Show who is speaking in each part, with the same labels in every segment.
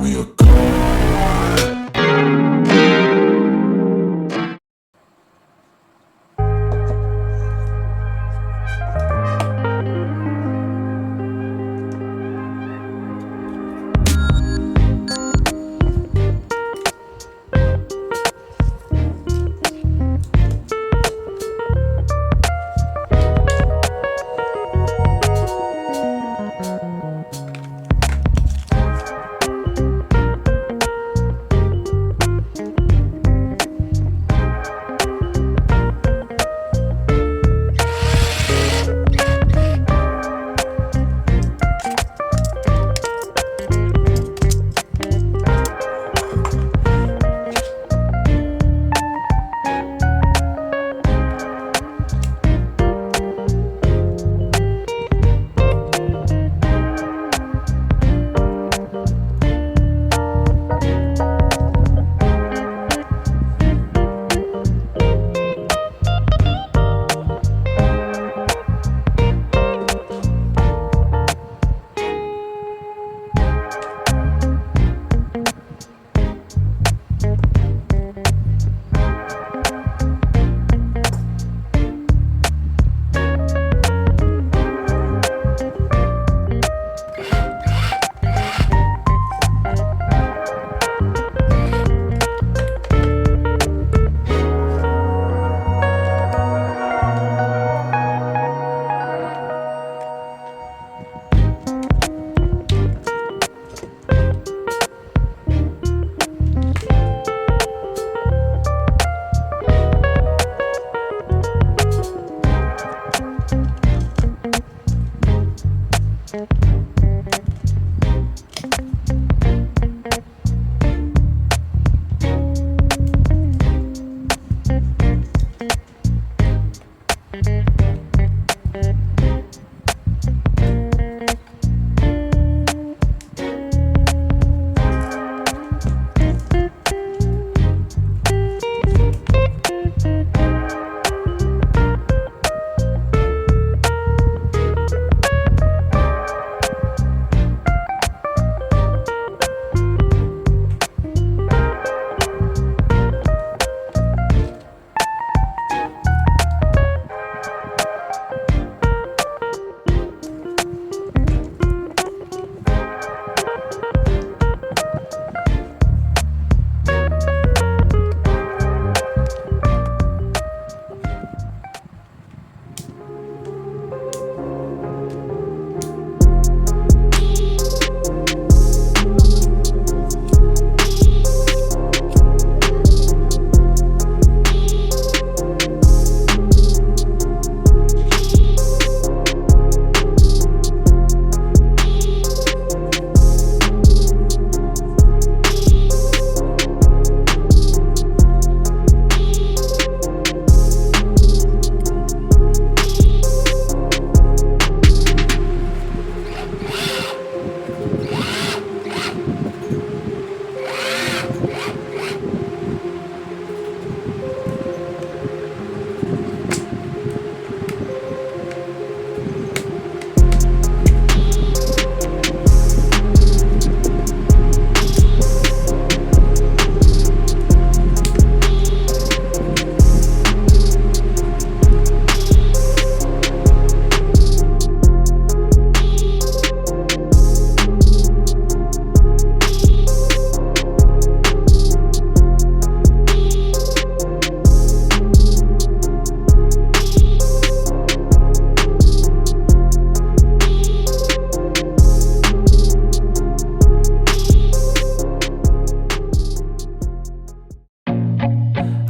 Speaker 1: me a call.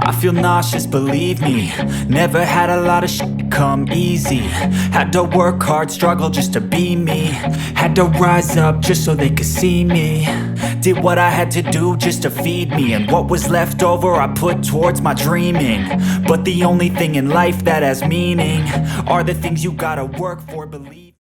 Speaker 2: I feel nauseous, believe me. Never had a lot of shit come easy. Had to work hard, struggle just to be me. Had to rise up just so they could see me. Did what I had to do just to feed me, and what was left over I put towards my dreaming. But the only thing in life that has meaning are the things you gotta work for, believe.